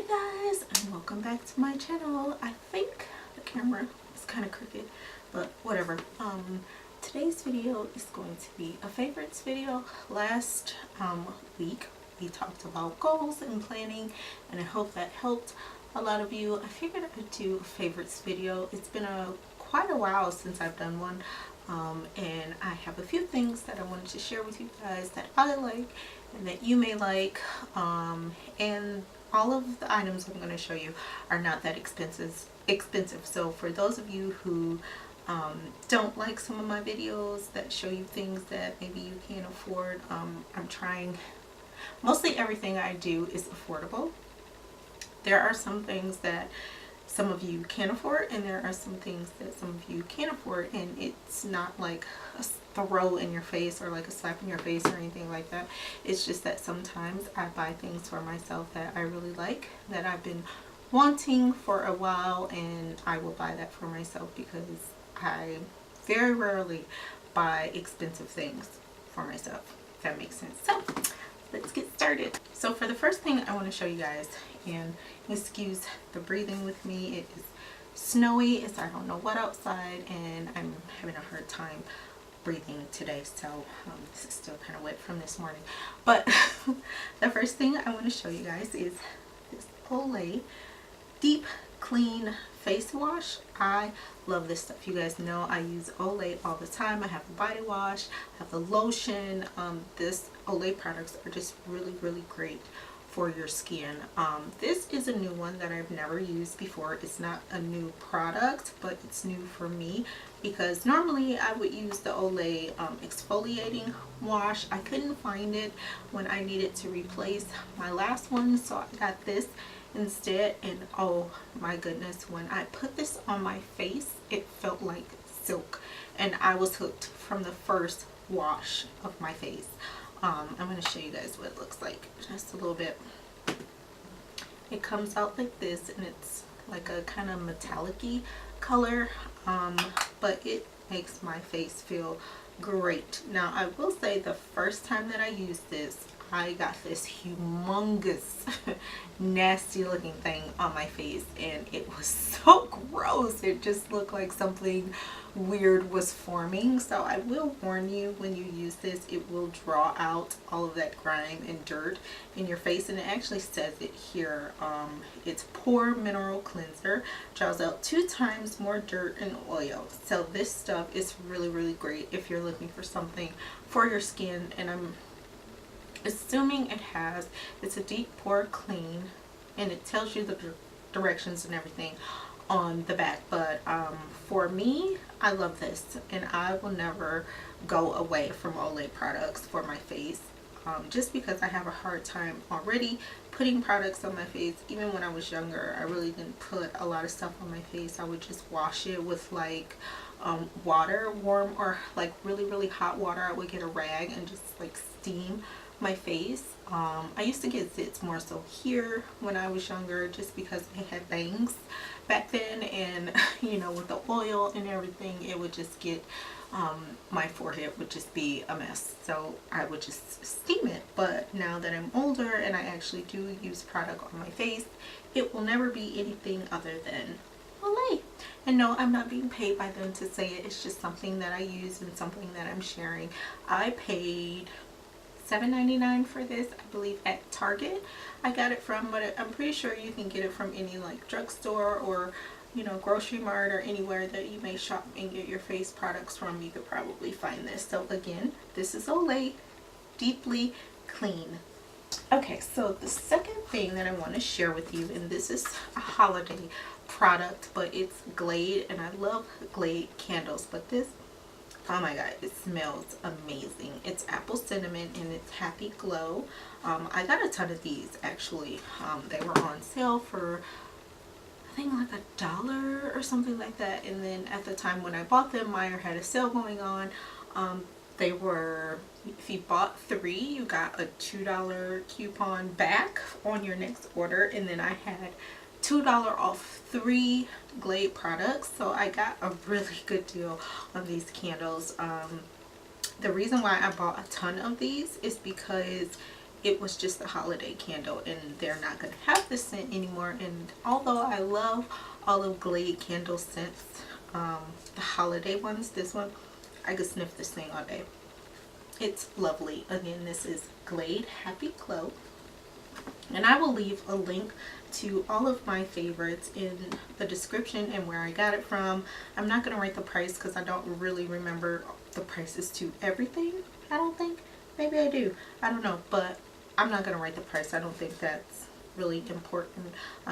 guys, and welcome back to my channel. I think the camera is kind of crooked, but whatever. Today's video is going to be a favorites video. Last week we talked about goals and planning, and I hope that helped a lot of you. I figured I'd do a favorites video. It's been quite a while since I've done one, and I have a few things that I wanted to share with you guys that I like and that you may like, and all of the items I'm going to show you are not that expensive. So for those of you who don't like some of my videos that show you things that maybe you can't afford, I'm trying. Mostly everything I do is affordable. There are some things that some of you can afford, and there are some things that some of you can't afford, and it's not like a throw in your face or like a slap in your face or anything like that. It's just that sometimes I buy things for myself that I really like, that I've been wanting for a while, and I will buy that for myself because I very rarely buy expensive things for myself, if that makes sense. So let's get started. So for the first thing I want to show you guys, and excuse the breathing with me, it is snowy. It's I don't know what outside, and I'm having a hard time breathing today, so this is still kind of wet from this morning. But the first thing I want to show you guys is this Olay Deep Clean Face Wash. I love this stuff. You guys know I use Olay all the time. I have the body wash, I have the lotion. This Olay products are just really great for your skin. This is a new one that I've never used before. It's not a new product, but it's new for me because normally I would use the Olay exfoliating wash. I couldn't find it when I needed to replace my last one, so I got this instead, and oh my goodness, when I put this on my face, it felt like silk, and I was hooked from the first wash of my face. I'm going to show you guys what it looks like just a little bit. It comes out like this, and it's like a kind of metallic-y color, but it makes my face feel great. Now I will say the first time that I used this, I got this humongous nasty looking thing on my face, and it was so gross. It just looked like something weird was forming. So I will warn you, when you use this, it will draw out all of that grime and dirt in your face, and it actually says it here. It's pore mineral cleanser, draws out 2 times more dirt and oil. So this stuff is really great if you're looking for something for your skin, and I'm assuming it's a deep pore clean, and it tells you the directions and everything on the back. But for me, I love this, and I will never go away from Olay products for my face, just because I have a hard time already putting products on my face. Even when I was younger, I really didn't put a lot of stuff on my face. I would just wash it with like water, warm or like really hot water. I would get a rag and just like steam my face. I used to get zits more so here when I was younger, just because I had bangs back then, and you know, with the oil and everything, it would just get my forehead would just be a mess, so I would just steam it. But now that I'm older and I actually do use product on my face, it will never be anything other than Olay. And no, I'm not being paid by them to say it. It's just something that I use and something that I'm sharing. I paid $7.99 for this, I believe, at Target. I got it from, but I'm pretty sure you can get it from any like drugstore or, you know, grocery mart or anywhere that you may shop and get your face products from. You could probably find this. So again, this is Olay Deeply Clean. Okay, so the second thing that I want to share with you, and this is a holiday product, but it's Glade, and I love Glade candles, but this, oh my god, it smells amazing. It's apple cinnamon, and it's Happy Glow. I got a ton of these actually. They were on sale for, I think, like $1 or something like that, and then at the time when I bought them, Meyer had a sale going on. They were, if you bought 3, you got a $2 coupon back on your next order, and then I had $2 off 3 Glade products, so I got a really good deal on these candles. The reason why I bought a ton of these is because it was just a holiday candle, and they're not going to have this scent anymore. And although I love all of Glade candle scents, the holiday ones, this one, I could sniff this thing all day. It's lovely. Again, this is Glade Happy Glow, and I will leave a link to all of my favorites in the description and where I got it from. I'm not going to write the price because I don't really remember the prices to everything. I don't think. Maybe I do. I don't know, but I'm not going to write the price. I don't think that's really important.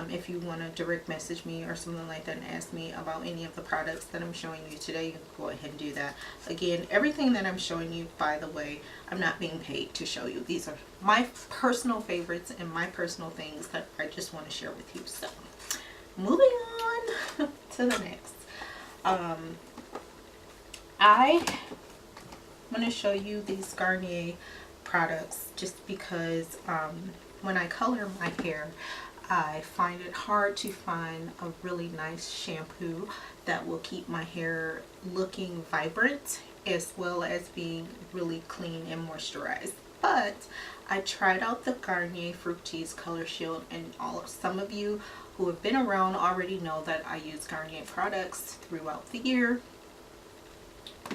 If you want to direct message me or something like that and ask me about any of the products that I'm showing you today, you can go ahead and do that. Again, everything that I'm showing you, by the way, I'm not being paid to show you. These are my personal favorites and my personal things that I just want to share with you. So, moving on to the next. I'm going to show you these Garnier products just because when I color my hair, I find it hard to find a really nice shampoo that will keep my hair looking vibrant as well as being really clean and moisturized. But I tried out the Garnier Fructis Color Shield, and some of you who have been around already know that I use Garnier products throughout the year.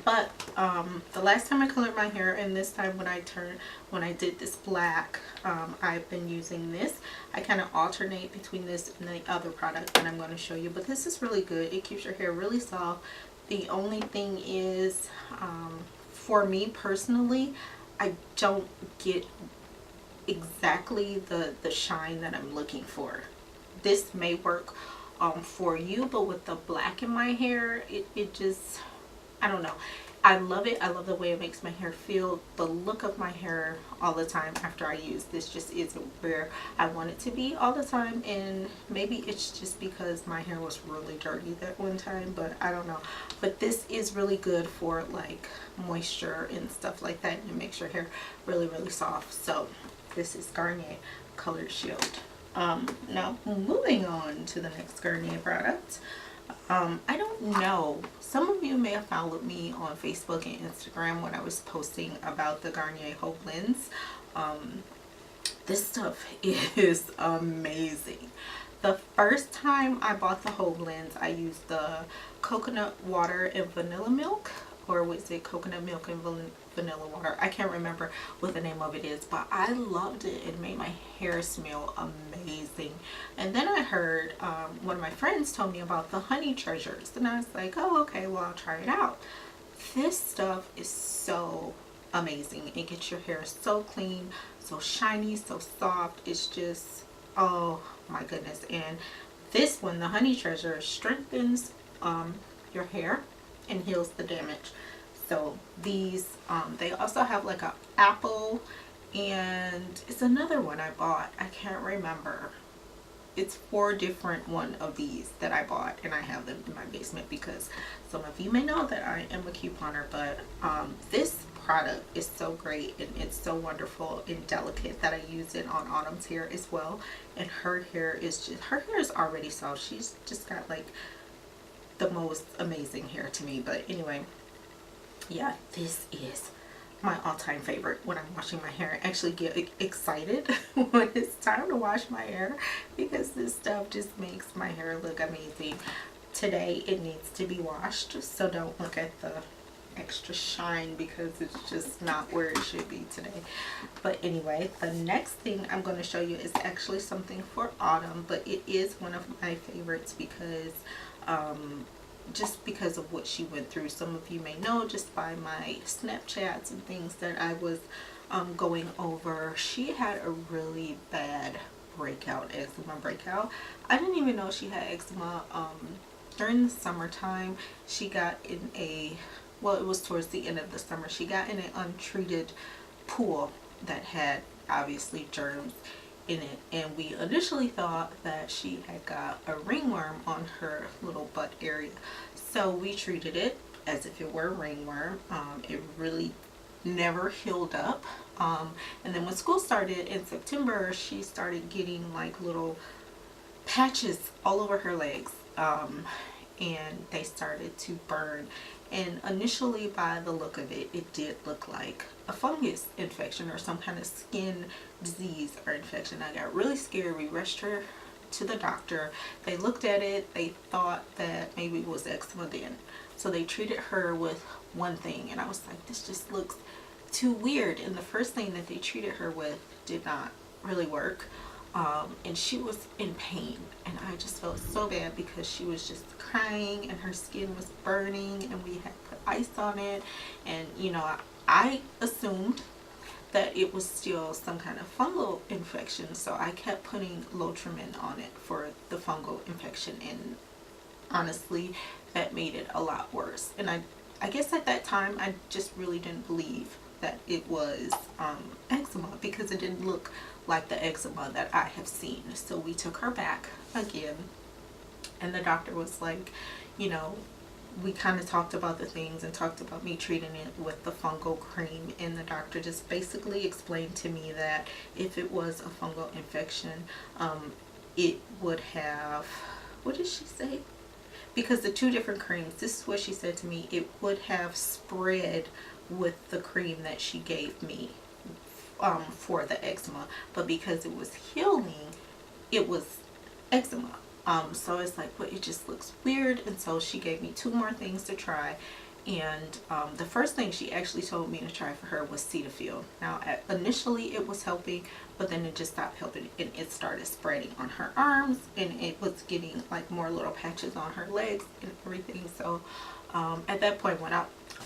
But the last time I colored my hair, and this time when I did this black, I've been using this. I kind of alternate between this and the other product that I'm going to show you, but this is really good. It keeps your hair really soft. The only thing is, for me personally, I don't get exactly the shine that I'm looking for. This may work for you, but with the black in my hair, it just, I don't know. I love it. I love the way it makes my hair feel. The look of my hair all the time after I use this just isn't where I want it to be all the time. And maybe it's just because my hair was really dirty that one time, but I don't know. But this is really good for like moisture and stuff like that, and it makes your hair really, really soft. So this is Garnier Color Shield. Now moving on to the next Garnier product. I don't know, some of you may have followed me on Facebook and Instagram when I was posting about the Garnier Whole Blends. This stuff is amazing. The first time I bought the Whole Blends, I used the coconut water and vanilla milk, or was it coconut milk and vanilla water? I can't remember what the name of it is, but I loved it. It made my hair smell amazing. And then I heard one of my friends told me about the honey treasures, and I was like, oh, okay, well, I'll try it out. This stuff is so amazing. It gets your hair so clean, so shiny, so soft. It's just, oh my goodness. And this one, the honey treasure, strengthens your hair and heals the damage. So these they also have like a apple, and it's another one I bought, I can't remember. It's 4 different one of these that I bought, and I have them in my basement because some of you may know that I am a couponer. But this product is so great, and it's so wonderful and delicate that I use it on Autumn's hair as well. And her hair is already soft. She's just got like the most amazing hair to me. But anyway, yeah, this is my all-time favorite when I'm washing my hair. I actually get excited when it's time to wash my hair because this stuff just makes my hair look amazing. Today it needs to be washed, so don't look at the extra shine because it's just not where it should be today. But anyway, the next thing I'm going to show you is actually something for Autumn, but it is one of my favorites because just because of what she went through. Some of you may know just by my Snapchats and things that I was going over. She had a really bad eczema breakout. I didn't even know she had eczema. During the summertime, she got in well, it was towards the end of the summer, she got in an untreated pool that had obviously germs in it, and we initially thought that she had got a ringworm on her little butt area. So we treated it as if it were a ringworm. It really never healed up. And then when school started in September, she started getting like little patches all over her legs. And they started to burn, And initially, by the look of it, it did look like a fungus infection or some kind of skin disease or infection. I got really scared. We rushed her to the doctor. They looked at it. They thought that maybe it was eczema then. So they treated her with one thing. And I was like, this just looks too weird. And the first thing that they treated her with did not really work. And she was in pain, and I just felt so bad because she was just crying and her skin was burning, and we had put ice on it. And you know, I assumed that it was still some kind of fungal infection, so I kept putting Lotrimin on it for the fungal infection, and honestly that made it a lot worse. And I guess at that time I just really didn't believe that it was eczema, because it didn't look like the eczema that I have seen. So we took her back again, and the doctor was like, you know, we kind of talked about the things and talked about me treating it with the fungal cream, and the doctor just basically explained to me that if it was a fungal infection, it would have, what did she say? Because the two different creams, this is what she said to me, it would have spread with the cream that she gave me for the eczema, but because it was healing, it was eczema. So it's like, but it just looks weird. And so she gave me two more things to try. And the first thing she actually told me to try for her was Cetaphil. Now, initially it was helping, but then it just stopped helping, and it started spreading on her arms, and it was getting like more little patches on her legs and everything. So at that point, when I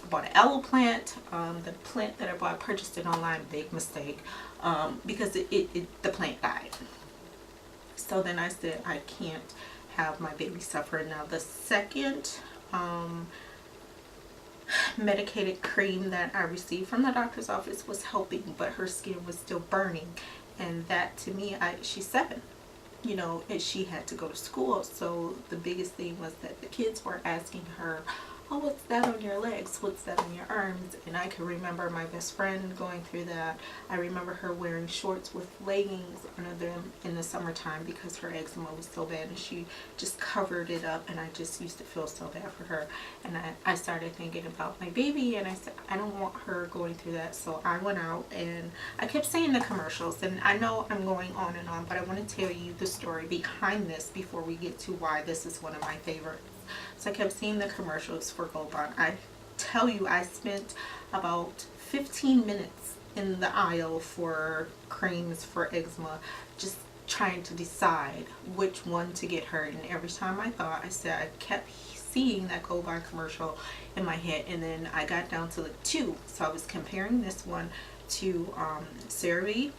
bought an aloe plant, the plant that I bought, I purchased it online, big mistake, because the plant died. So then I said, I can't have my baby suffer. Now the second medicated cream that I received from the doctor's office was helping, but her skin was still burning, and that to me, she's 7, you know, and she had to go to school. So the biggest thing was that the kids were asking her, oh, what's that on your legs? What's that on your arms? And I can remember my best friend going through that. I remember her wearing shorts with leggings under them in the summertime because her eczema was so bad, and she just covered it up, and I just used to feel so bad for her. And I started thinking about my baby, and I said, I don't want her going through that. So I went out and I kept seeing the commercials, and I know I'm going on and on, but I want to tell you the story behind this before we get to why this is one of my favorites. So I kept seeing the commercials for Gold Bond. I tell you, I spent about 15 minutes in the aisle for creams for eczema, just trying to decide which one to get her. And every time I kept seeing that Gold Bond commercial in my head, and then I got down to the 2. So I was comparing this one to CeraVe,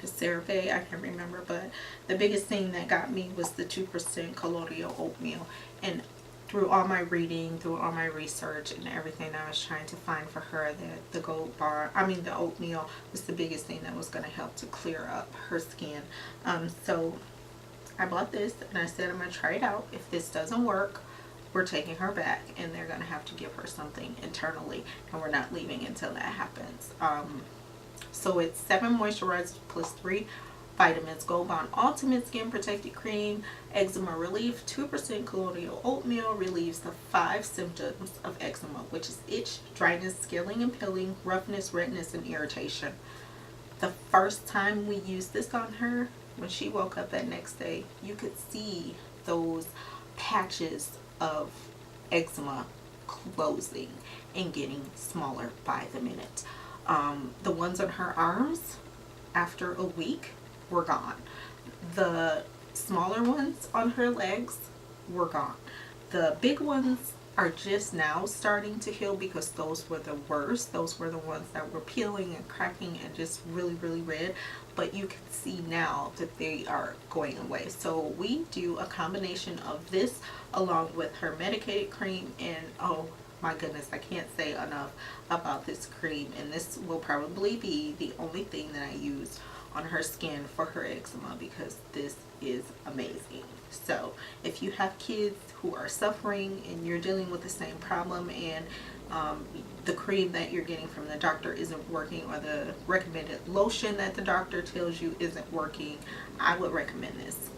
I can't remember, but the biggest thing that got me was the 2% colloidal oatmeal. And through all my reading, through all my research and everything I was trying to find for her, that the the oatmeal was the biggest thing that was going to help to clear up her skin. So I bought this, and I said, I'm going to try it out. If this doesn't work, we're taking her back, and they're going to have to give her something internally, and we're not leaving until that happens. So it's 7 moisturizers plus 3 vitamins. Gold Bond Ultimate Skin Protected Cream, Eczema Relief. 2% colloidal oatmeal relieves the 5 symptoms of eczema, which is itch, dryness, scaling and peeling, roughness, redness, and irritation. The first time we used this on her, when she woke up that next day, you could see those patches of eczema closing and getting smaller by the minute. The ones on her arms, after a week, were gone. The smaller ones on her legs were gone. The big ones are just now starting to heal, because those were the worst. Those were the ones that were peeling and cracking and just really, really red. But you can see now that they are going away. So we do a combination of this along with her medicated cream, and oh my goodness, I can't say enough about this cream. And this will probably be the only thing that I use on her skin for her eczema, because this is amazing. So if you have kids who are suffering and you're dealing with the same problem, and the cream that you're getting from the doctor isn't working, or the recommended lotion that the doctor tells you isn't working, I would recommend this.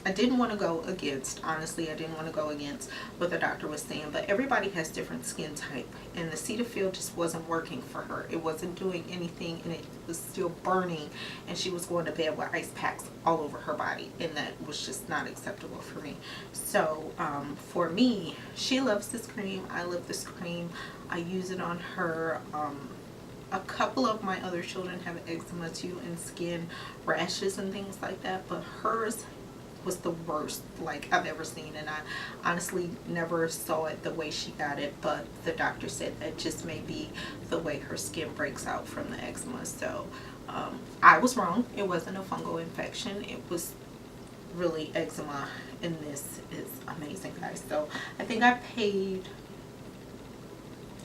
I didn't want to go against, honestly, I didn't want to go against what the doctor was saying, but everybody has different skin type, and the Cetaphil just wasn't working for her. It wasn't doing anything, and it was still burning, and she was going to bed with ice packs all over her body, and that was just not acceptable for me. So for me, she loves this cream. I love this cream. I use it on her. A couple of my other children have eczema too, and skin rashes and things like that, but hers was the worst like I've ever seen, and I honestly never saw it the way she got it, but the doctor said that just may be the way her skin breaks out from the eczema. So I was wrong. It wasn't a fungal infection. It was really eczema, and this is amazing, guys. So I think I paid,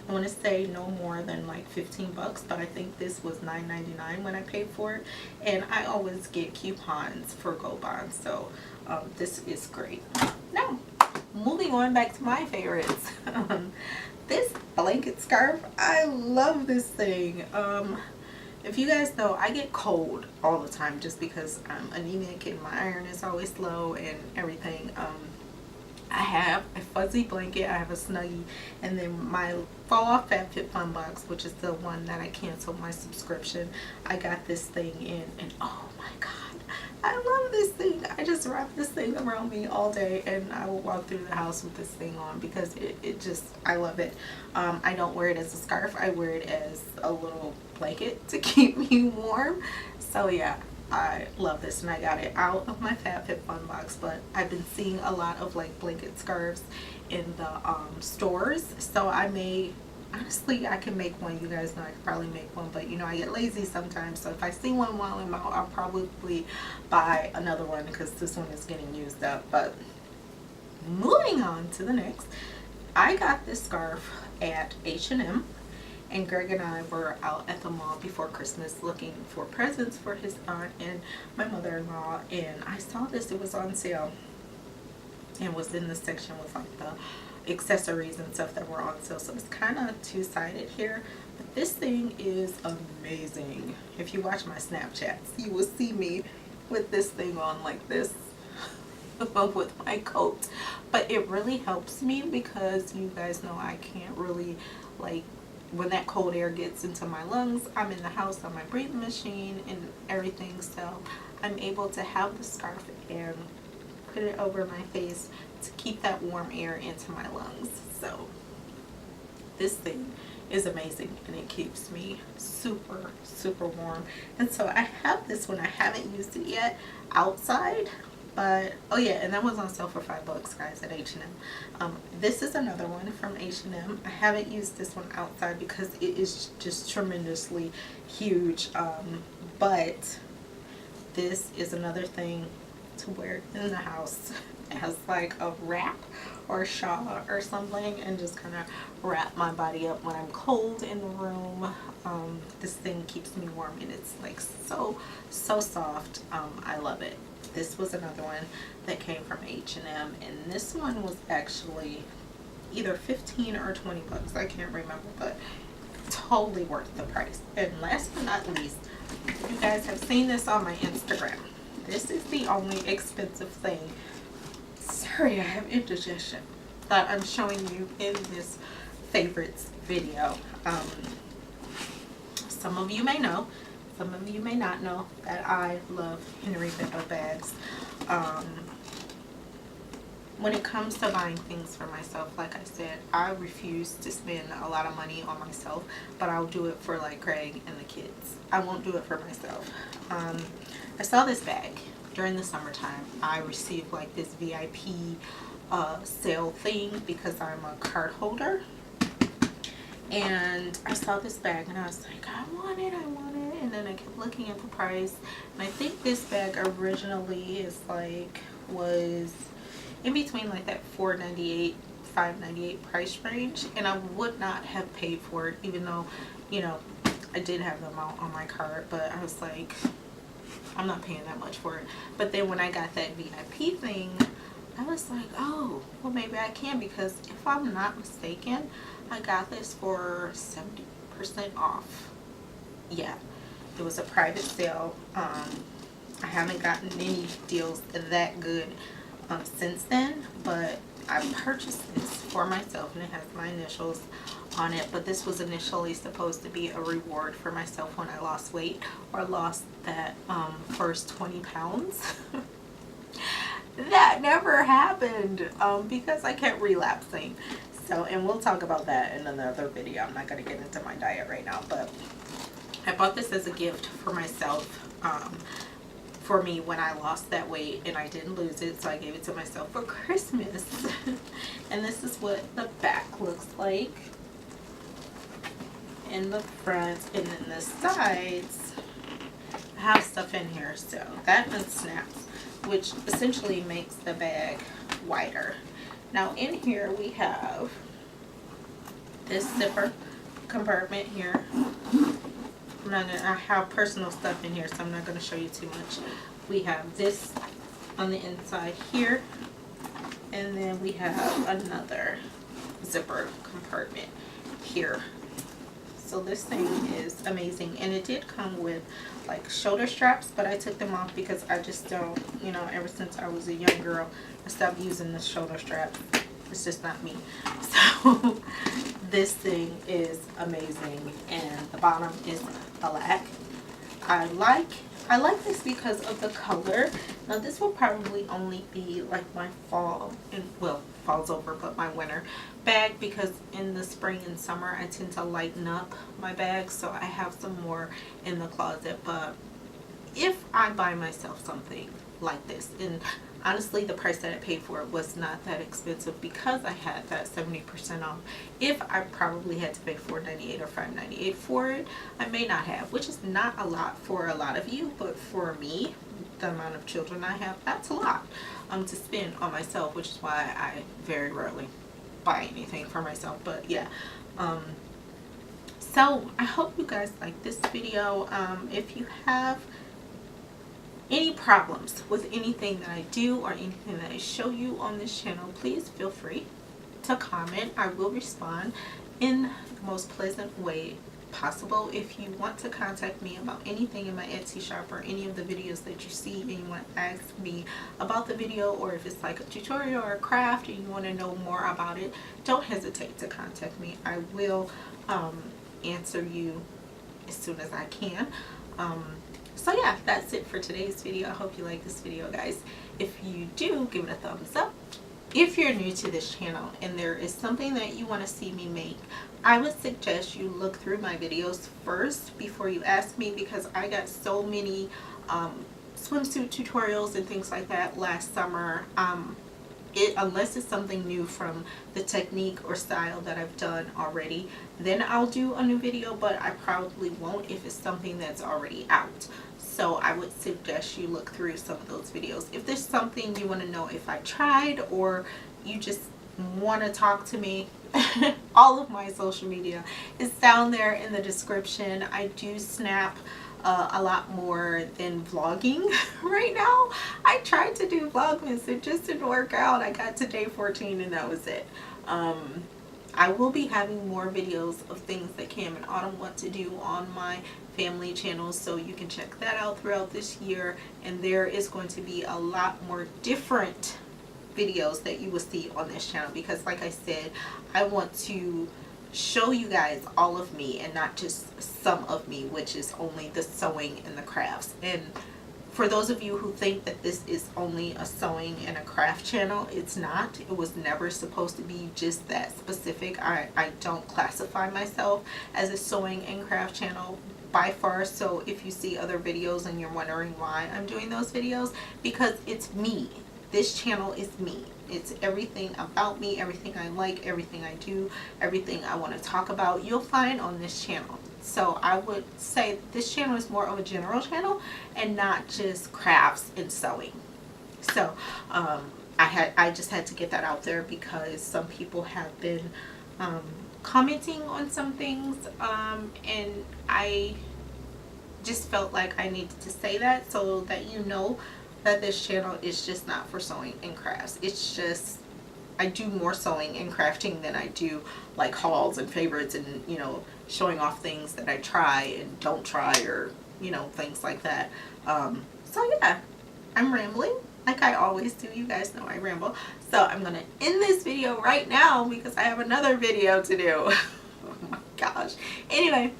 I want to say no more than like 15 bucks, but I think this was $9.99 when I paid for it, and I always get coupons for Gold Bonds, so this is great. Now, moving on back to my favorites. This blanket scarf, I love this thing. If you guys know, I get cold all the time just because I'm anemic and my iron is always low and everything. I have a fuzzy blanket, I have a Snuggie, and then my Fall Off FabFitFun box, which is the one that I canceled my subscription. I got this thing in, and oh my god, I love this thing. I just wrap this thing around me all day, and I will walk through the house with this thing on because it just, I love it. I don't wear it as a scarf, I wear it as a little blanket to keep me warm. So yeah, I love this, and I got it out of my FabFitFun box, but I've been seeing a lot of like blanket scarves in the stores, so I may, honestly, I can make one. You guys know I could probably make one, but you know I get lazy sometimes, so if I see one while I'm out, I'll probably buy another one because this one is getting used up. But moving on to the next, I got this scarf at H&M. And Greg and I were out at the mall before Christmas looking for presents for his aunt and my mother-in-law, and I saw this. It was on sale and was in the section with like the accessories and stuff that were on sale. So it's kind of two-sided here, but this thing is amazing. If you watch my Snapchats, you will see me with this thing on like this with my coat. But it really helps me because you guys know I can't really, like, when that cold air gets into my lungs, I'm in the house on my breathing machine and everything, so I'm able to have the scarf and put it over my face to keep that warm air into my lungs. So this thing is amazing, and it keeps me super, super warm. And so I have this one. I haven't used it yet outside, but oh yeah, and that was on sale for $5, guys, at H&M. This is another one from H&M. I haven't used this one outside because it is just tremendously huge, but this is another thing to wear in the house as like a wrap or shawl or something, and just kind of wrap my body up when I'm cold in the room. This thing keeps me warm, and it's like so soft. I love it. This was another one that came from H&M, and this one was actually either 15 or 20 bucks. I can't remember, but totally worth the price. And last but not least, you guys have seen this on my Instagram. This is the only expensive thing, sorry, I have indigestion, that I'm showing you in this favorites video. Some of you may know, some of you may not know that I love Henry Bendo bags. When it comes to buying things for myself, like I said, I refuse to spend a lot of money on myself, but I'll do it for like Greg and the kids. I won't do it for myself. I saw this bag during the summertime. I received like this VIP sale thing because I'm a card holder. And I saw this bag and I was like, I want it. And then I kept looking at the price. And I think this bag originally is like, was in between like that $4.98, $5.98 price range. And I would not have paid for it, even though, you know, I did have the amount on my card. But I was like, I'm not paying that much for it. But then when I got that VIP thing, I was like, oh, well maybe I can, because if I'm not mistaken, I got this for 70% off. Yeah, it was a private sale. I I haven't gotten any deals that good since then, but I purchased this for myself, and it has my initials on it. But this was initially supposed to be a reward for myself when I lost weight, or lost that first 20 pounds. That never happened because I kept relapsing. So, and we'll talk about that in another video. I'm not going to get into my diet right now, but I bought this as a gift for myself, for me when I lost that weight and I didn't lose it, so I gave it to myself for Christmas. And this is what the back looks like in the front, and then the sides have stuff in here, so that one snaps, which essentially makes the bag wider. Now in here we have this zipper compartment here. I have personal stuff in here, so I'm not going to show you too much. We have this on the inside here, and then we have another zipper compartment here. So this thing is amazing, and it did come with like shoulder straps, but I took them off because I just don't, you know, ever since I was a young girl, I stopped using the shoulder strap. It's just not me. So this thing is amazing, and the bottom is black. I like this because of the color. Now this will probably only be like my fall, and well, fall's over, but my winter bag, because in the spring and summer I tend to lighten up my bag, so I have some more in the closet. But if I buy myself something like this, and honestly the price that I paid for it was not that expensive because I had that 70% off. If I probably had to pay $4.98 or $5.98 for it, I may not have, which is not a lot for a lot of you, but for me, the amount of children I have, that's a lot to spend on myself, which is why I very rarely buy anything for myself. But yeah, so I hope you guys like this video. If you have any problems with anything that I do or anything that I show you on this channel, please feel free to comment. I will respond in the most pleasant way possible. If you want to contact me about anything in my Etsy shop or any of the videos that you see and you want to ask me about the video, or if it's like a tutorial or a craft and you want to know more about it, don't hesitate to contact me. I will answer you as soon as I can. So yeah, that's it for today's video. I hope you like this video, guys. If you do, give it a thumbs up. If you're new to this channel and there is something that you want to see me make, I would suggest you look through my videos first before you ask me, because I got so many swimsuit tutorials and things like that last summer. Unless it's something new from the technique or style that I've done already, then I'll do a new video, but I probably won't if it's something that's already out. So I would suggest you look through some of those videos. If there's something you want to know if I tried, or you just want to talk to me, all of my social media is down there in the description. I do snap a lot more than vlogging right now. I tried to do Vlogmas, it just didn't work out. I got to day 14 and that was it. I will be having more videos of things that Cam and Autumn want to do on my family channel, so you can check that out throughout this year. And there is going to be a lot more different videos that you will see on this channel, because like I said, I want to show you guys all of me and not just some of me, which is only the sewing and the crafts. And for those of you who think that this is only a sewing and a craft channel, it's not. It was never supposed to be just that specific. I don't classify myself as a sewing and craft channel by far. So if you see other videos and you're wondering why I'm doing those videos, because it's me. This channel is me. It's everything about me, everything I like, everything I do, everything I want to talk about, you'll find on this channel. So I would say this channel is more of a general channel and not just crafts and sewing. So I just had to get that out there, because some people have been commenting on some things, and I just felt like I needed to say that, so that you know that this channel is just not for sewing and crafts. It's just, I do more sewing and crafting than I do like hauls and favorites and, you know, showing off things that I try and don't try, or, you know, things like that. So yeah, I'm rambling like I always do. You guys know I ramble. So I'm gonna end this video right now because I have another video to do. Oh my gosh. Anyway,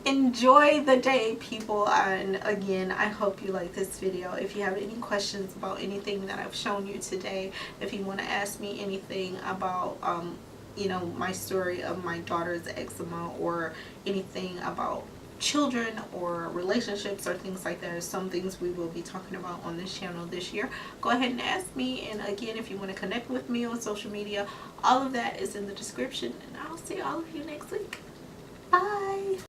enjoy the day, people, and again, I hope you like this video. If you have any questions about anything that I've shown you today, if you want to ask me anything about you know, my story of my daughter's eczema, or anything about children or relationships or things like that, are some things we will be talking about on this channel this year, go ahead and ask me. And again, if you want to connect with me on social media, all of that is in the description, and I'll see all of you next week. Bye.